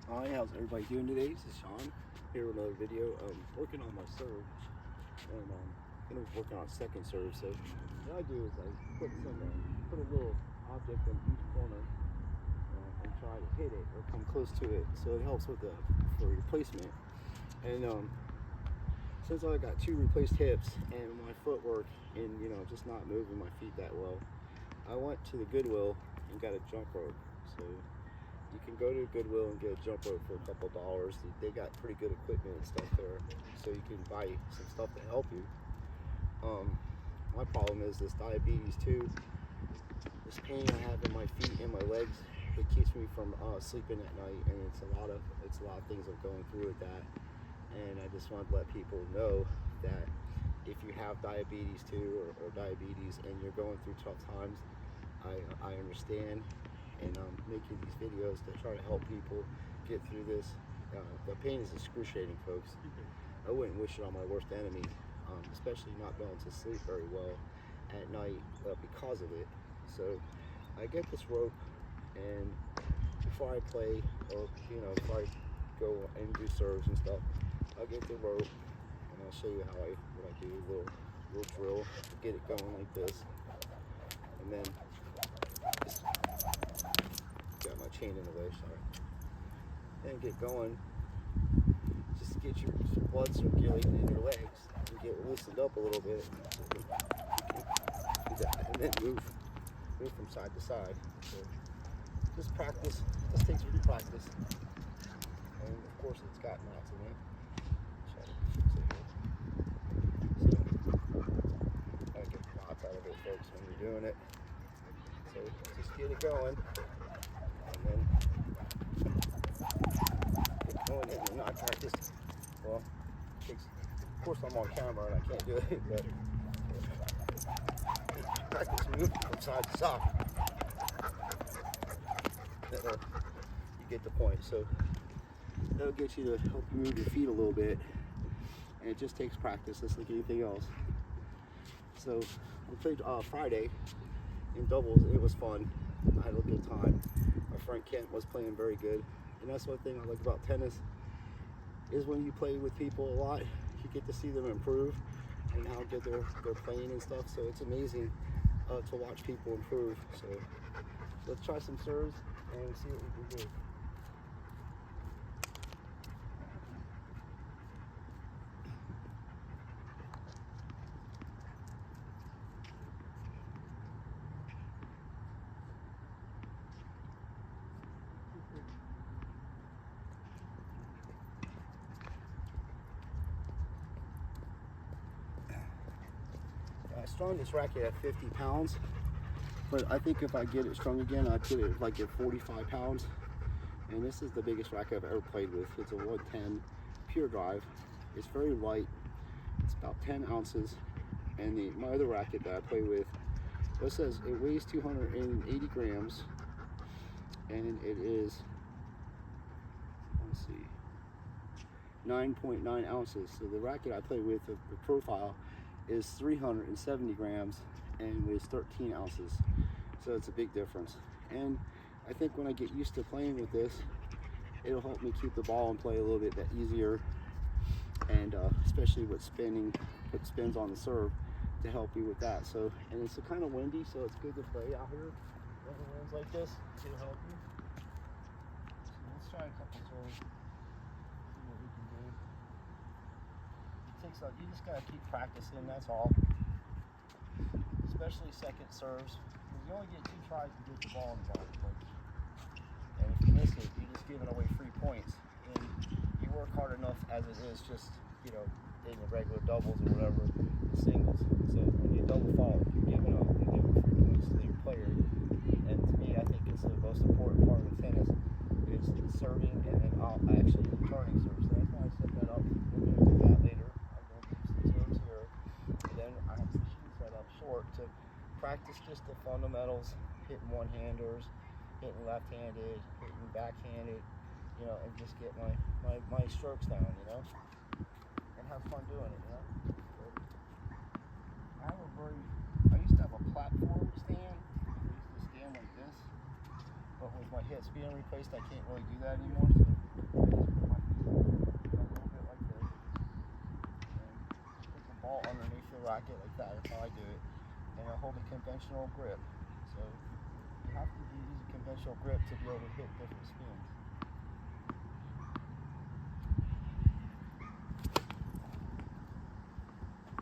Hi, how's everybody doing today? This is Sean here with another video. Working on my serve, and gonna be working on second serve. So what I do is I put a little object in each corner and try to hit it or come close to it. So it helps with for your placement. And since I got 2 replaced hips and my footwork and just not moving my feet that well, I went to the Goodwill and got a jump rope. So you can go to Goodwill and get a jump rope for a couple dollars. They got pretty good equipment and stuff there, so you can buy some stuff to help you. My problem is this diabetes too. This pain I have in my feet and my legs, it keeps me from sleeping at night, and it's a lot of things I'm going through with that. And I just want to let people know that if you have diabetes too, or diabetes, and you're going through tough times, I understand. And I'm making these videos to try to help people get through this. The pain is excruciating, folks. I wouldn't wish it on my worst enemy, especially not being able to sleep very well at night because of it. So I get this rope, and before I play, or before I go and do serves and stuff, I'll get the rope and I'll show you what I do. A little drill to get it going like this, and then just got my chain in the way, sorry. Then get going, just to get your blood circulating in your legs and get loosened up a little bit. And then move from side to side. So just practice. Just takes a little practice. And of course, it's got knots in it. Try to fix it here. So gotta get the knots out of it, folks, when you're doing it. So just get it going. And then get going, and you're not practiced. Well, of course I'm on camera and I can't do it, but practice moving from side to side. You get the point. So that'll get you to help you move your feet a little bit, and it just takes practice, just like anything else. So we played Friday in doubles. It was fun. I had a good time. My friend Kent was playing very good, and that's one thing I like about tennis, is when you play with people a lot, you get to see them improve and how good they're playing and stuff. So it's amazing to watch people improve. So let's try some serves and see what we can do. I strung this racket at 50 pounds, but I think if I get it strung again, I'd get it like at 45 pounds. And this is the biggest racket I've ever played with. It's a 110 Pure Drive. It's very light. It's about 10 ounces. And my other racket that I play with, it says it weighs 280 grams, and it is, let's see, 9.9 ounces. So the racket I play with, the profile, is 370 grams and weighs 13 ounces. So it's a big difference. And I think when I get used to playing with this, it'll help me keep the ball in play a little bit easier, and especially with spinning, put spins on the serve to help me with that. So, and it's kind of windy, so it's good to play out here when the wind's like this. It'll help you. So let's try a couple serves, see what we can do. You just gotta keep practicing, that's all. Especially second serves, because you only get 2 tries to get the ball in the ball, folks. And if you miss it, you're just giving away 3 points. And you work hard enough as it is, just in the regular doubles or whatever, the singles. So when you double fault, you're giving 3 points to your player. And to me, I think it's the most important part of tennis is serving and then actually returning serves. So that's why I set that up. We're going to do that later. Serves here, and then I have the machine set up short to practice just the fundamentals, hitting one-handers, hitting left-handed, hitting backhanded, and just get my strokes down, and have fun doing it, So I used to have a platform stand. I used to stand like this, but with my hips being replaced, I can't really do that anymore. So my feet a little bit like this, and put the ball underneath the racket like that. That's how I do it, and I hold a conventional grip. So you have to use a conventional grip to be able to hit different spins.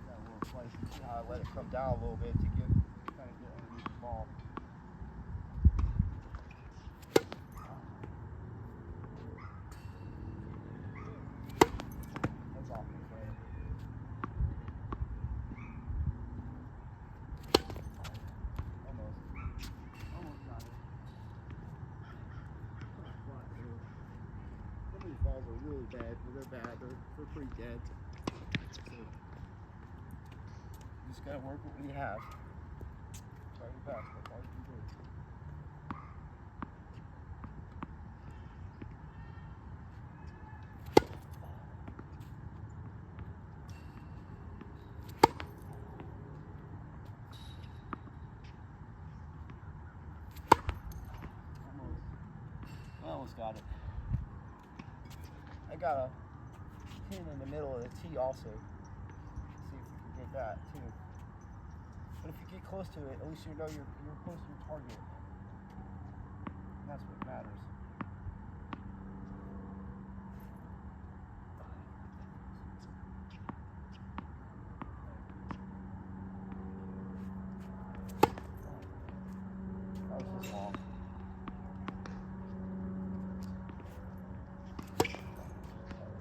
Got a little slice. You see how I let it come down a little bit to get underneath the ball. That's off the frame. Almost got it. Some of these balls are really bad, but they're bad. They're pretty dead. So you just gotta work with what you have. Try your best. That's all you can do. I almost got it. I got a pin in the middle of the tee also. See if we can get that too. But if you get close to it, at least you know you're close to your target. And that's what matters. That was just long.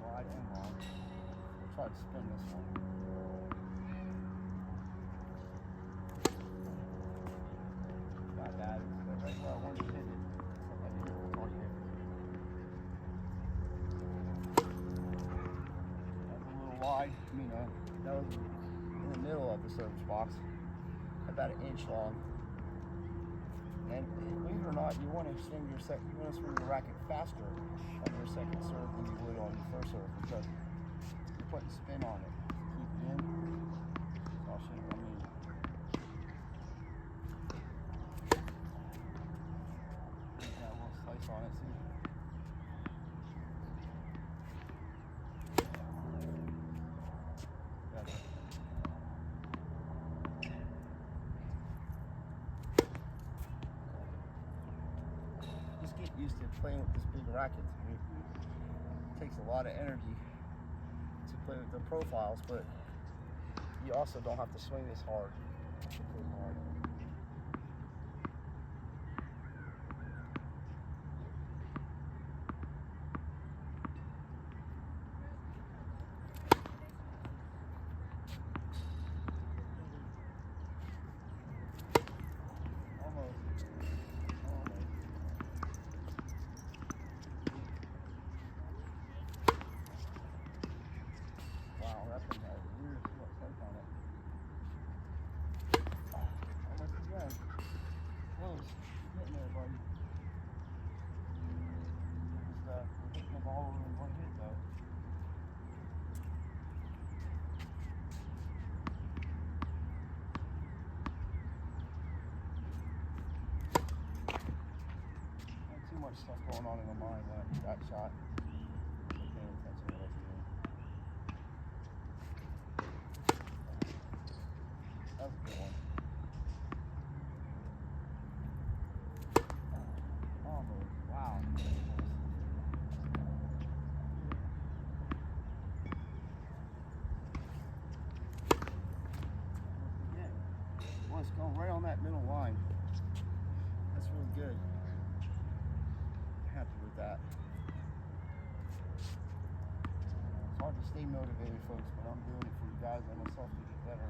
Wide and long. We'll try to spin this one. Got that. It's right where I wanted to hit it. Except I didn't hit the target. That was a little wide. That was in the middle of the service box. About an inch long. And believe it or not, you want to swing your racket faster on your second serve than you would on your first serve because you're putting spin on it. Keep it in. So I'll show you what I mean. Got a little slice on it, see? Got it. Just get used to playing with this big racket. It takes a lot of energy to play with the profiles, but you also don't have to swing this hard. To play hard. Wow, that thing has a weird slice on it. Almost again. Close. Getting there, buddy. Just we're hitting the ball over in one hit, though. Not too much stuff going on in my mind when I hit that shot. I'm paying attention to what I was doing. That was a good one. Almost. Wow. Again. Well, it's going right on that middle line. That's really good. Happy with that. It's hard to stay motivated, folks, but I'm doing it for you guys and myself to get better.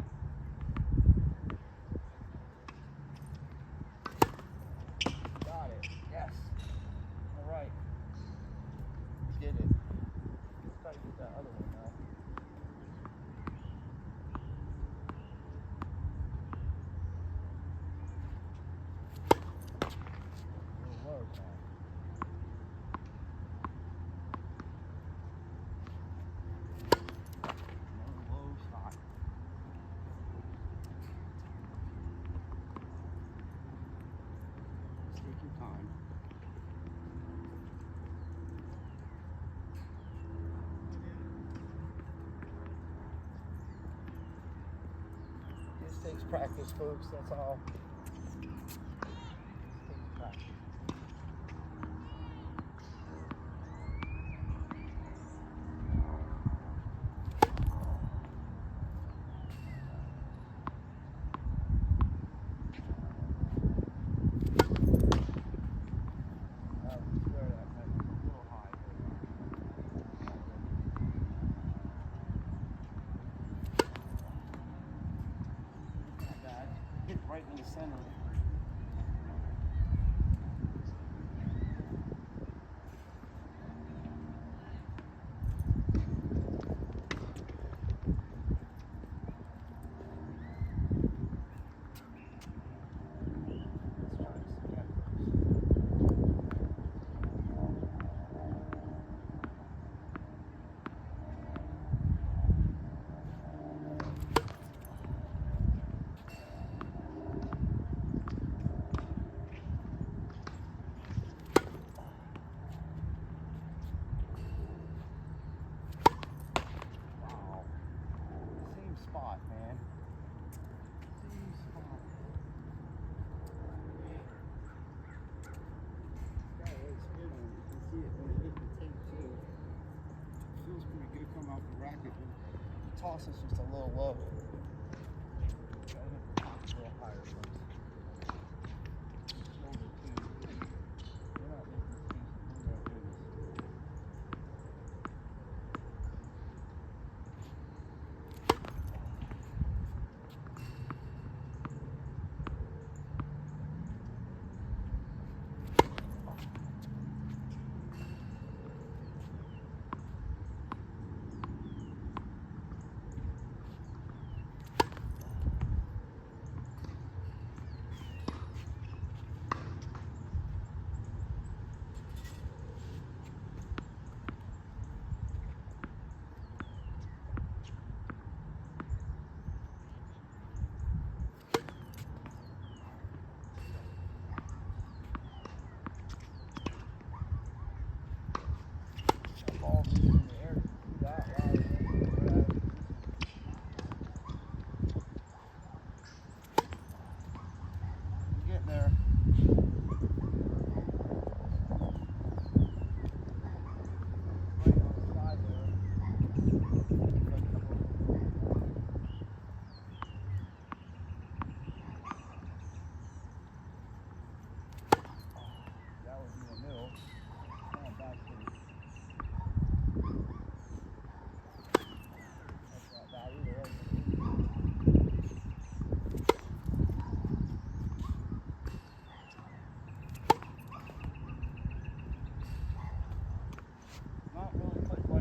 Got it. Yes. All right. We did it. Let's try to get that other one now. A little low now. Another low shot. takes practice, folks. That's all. It takes practice. Hit right in the center. Spot, man. Same spot. Got a little spin on it. You can see it when it hit the tape too. It feels pretty good coming off the racket. The toss is just a little low. Gotta hit the top a little higher first. Shoulder too. We're not making excuses. We're gonna do this.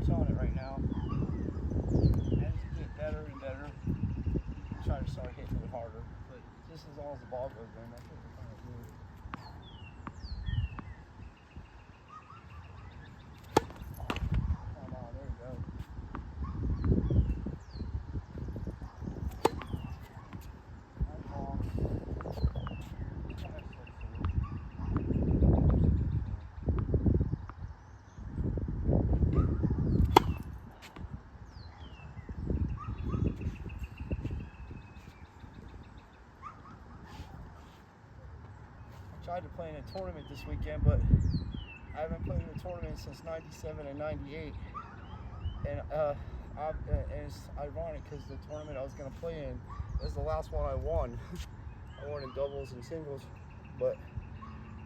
On it right now. As you get better and better, you try to start hitting it harder. But just as long as the ball goes in, that's what we're trying to do. Come on, there you go. That's all. Tried to play in a tournament this weekend, but I haven't played in a tournament since '97 and '98, and it's ironic because the tournament I was going to play in is the last one I won. I won in doubles and singles, but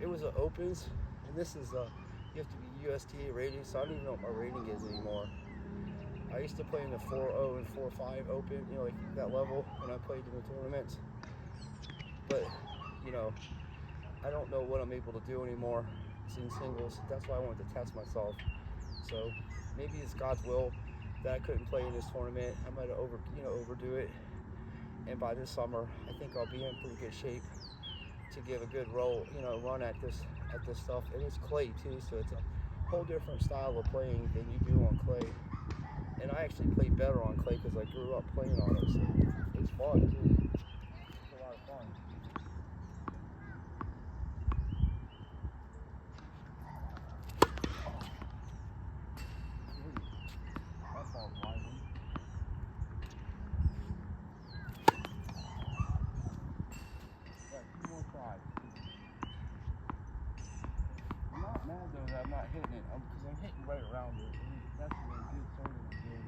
it was an opens, and this is you have to be USTA rated, so I don't even know what my rating is anymore. I used to play in the 4.0 and 4.5 open, you know, like that level when I played in the tournaments, but you know, I don't know what I'm able to do anymore in singles. That's why I wanted to test myself. So maybe it's God's will that I couldn't play in this tournament. I might have overdo it. And by this summer, I think I'll be in pretty good shape to give a good run at this stuff. And it's clay too, so it's a whole different style of playing than you do on clay. And I actually play better on clay because I grew up playing on it, so it's fun too. It's a lot of fun. I'm not hitting it, because I'm hitting right around it. And that's a really good serving I'm doing.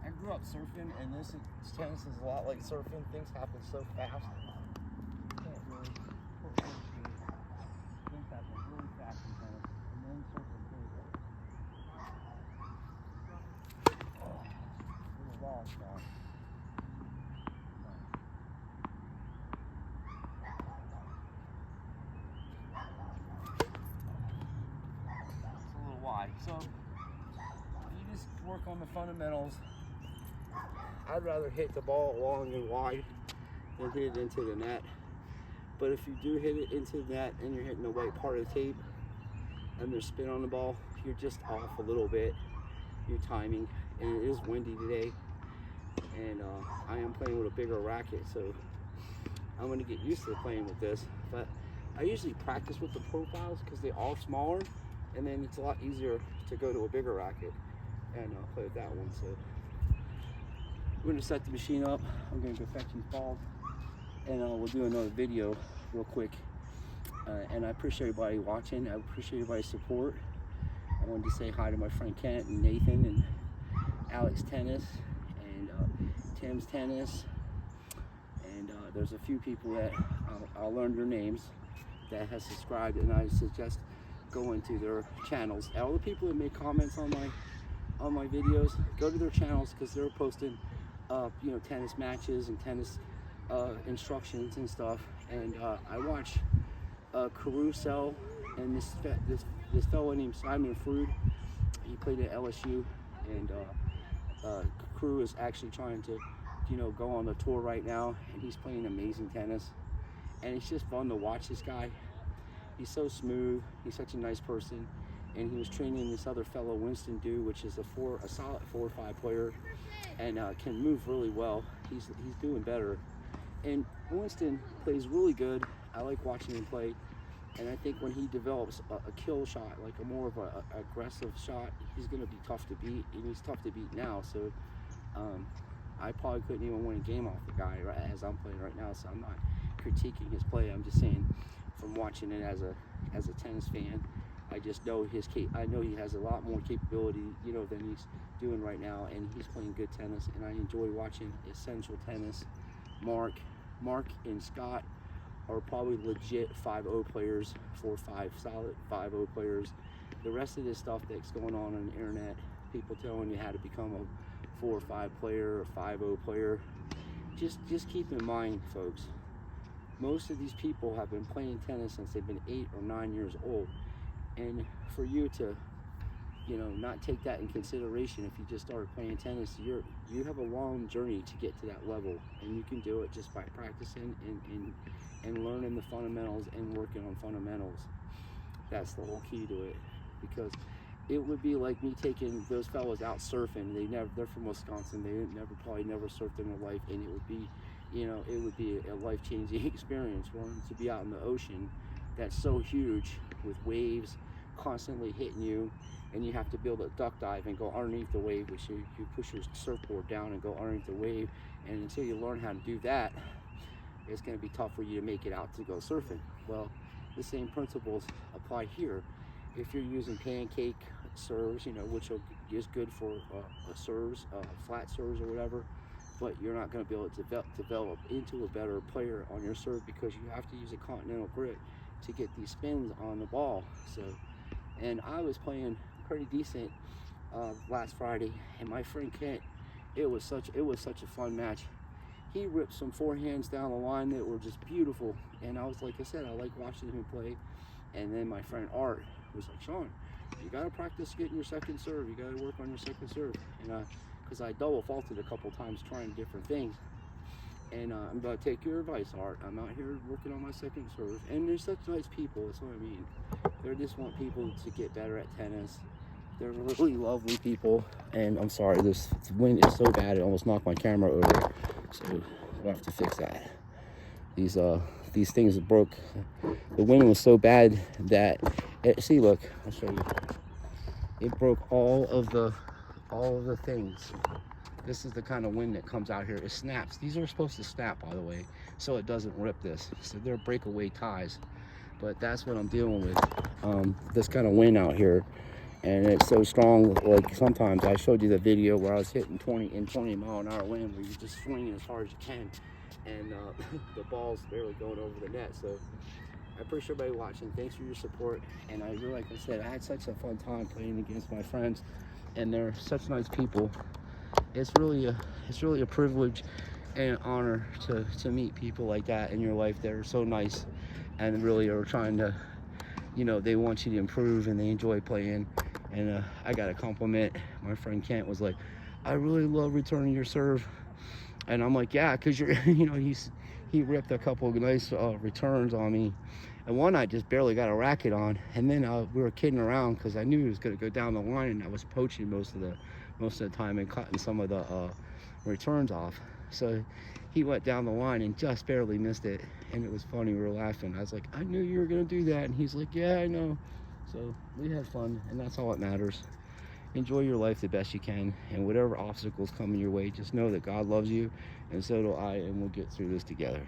I grew up surfing, and this tennis is a lot like surfing. Things happen so fast. Can't really put words to it. Things happen really fast in tennis, and then surfing too. Little wall shot. It's a little wide. So you just work on the fundamentals. I'd rather hit the ball long and wide than hit it into the net. But if you do hit it into the net and you're hitting the white part of the tape and there's spin on the ball, you're just off a little bit. Your timing, and it is windy today. And I am playing with a bigger racket, so I'm going to get used to playing with this. But I usually practice with the profiles because they're all smaller, and then it's a lot easier to go to a bigger racket and play with that one. So we're going to set the machine up. I'm going to go fetch these balls, and we'll do another video real quick. And I appreciate everybody watching. I appreciate everybody's support. I wanted to say hi to my friend Kent and Nathan and Alex Tennis and Tim's Tennis. And there's a few people that I'll learn their names that has subscribed, and I suggest going to their channels. All the people that make comments on my videos, go to their channels because they're posting you know, tennis matches and tennis instructions and stuff. And I watch Caruso and this fellow named Simon Freud. He played at LSU, and Crew is actually trying to, you know, go on the tour right now, and he's playing amazing tennis, and it's just fun to watch this guy. He's so smooth. He's such a nice person, and he was training this other fellow, Winston Dew, which is a solid 4-5 player, and can move really well. He's doing better, and Winston plays really good. I like watching him play. And I think when he develops a kill shot, like a more of a aggressive shot, he's going to be tough to beat. And he's tough to beat now. So I probably couldn't even win a game off the guy as I'm playing right now. So I'm not critiquing his play. I'm just saying, from watching it as a tennis fan, I just know I know he has a lot more capability, you know, than he's doing right now. And he's playing good tennis. And I enjoy watching Essential Tennis. Mark and Scott are probably legit 5-0 players, 4-5 solid 5-0 players. The rest of this stuff that's going on the internet, people telling you how to become a 4-5 player, a 5-0 player, just keep in mind, folks, most of these people have been playing tennis since they've been 8 or 9 years old. And for you to, you know, not take that in consideration, if you just started playing tennis, you have a long journey to get to that level, and you can do it just by practicing and learning the fundamentals and working on fundamentals. That's the whole key to it, because it would be like me taking those fellas out surfing. They're from Wisconsin. They probably never surfed in their life, and it would be, you know, it would be a life-changing experience for them to be out in the ocean that's so huge with waves constantly hitting you, and you have to be able to duck dive and go underneath the wave, which you push your surfboard down and go underneath the wave. And until you learn how to do that, it's going to be tough for you to make it out to go surfing. Well, the same principles apply here. If you're using pancake serves, you know, which is good for serves, flat serves or whatever, but you're not going to be able to develop into a better player on your serve, because you have to use a continental grip to get these spins on the ball. So, and I was playing pretty decent last Friday, and my friend Kent, it was such a fun match. He ripped some forehands down the line that were just beautiful, and I was like I said, I like watching him play. And then my friend Art was like, Sean, you gotta practice getting your second serve. You gotta work on your second serve. And because I double faulted a couple times trying different things. And I'm gonna take your advice, Art. I'm out here working on my second serve. And they're such nice people. That's what I mean. They just want people to get better at tennis, They're really lovely people, and I'm sorry, this wind is so bad it almost knocked my camera over, so we'll have to fix that. These things broke. The wind was so bad that see, look, I'll show you. It broke all of the things. This is the kind of wind that comes out here. It snaps. These are supposed to snap, by the way, so it doesn't rip this. So they're breakaway ties. But that's what I'm dealing with. This kind of wind out here, and it's so strong. Like sometimes I showed you the video where I was hitting 20 mile an hour wind, where you're just swinging as hard as you can, and the ball's barely going over the net. So I appreciate everybody watching. Thanks for your support. And I really, like I said, I had such a fun time playing against my friends, and they're such nice people. It's really a privilege and an honor to meet people like that in your life that are so nice and really are trying to, you know, they want you to improve and they enjoy playing. And I got a compliment. My friend Kent was like, "I really love returning your serve," and I'm like, "Yeah, because you're," you know, he ripped a couple of nice returns on me, and one I just barely got a racket on, and then we were kidding around because I knew he was going to go down the line, and I was poaching most of the time and cutting some of the returns off. So he went down the line and just barely missed it, and it was funny. We were laughing. I was like, "I knew you were going to do that," and he's like, "Yeah, I know." So we had fun, and that's all that matters. Enjoy your life the best you can, and whatever obstacles come in your way, just know that God loves you, and so do I, and we'll get through this together.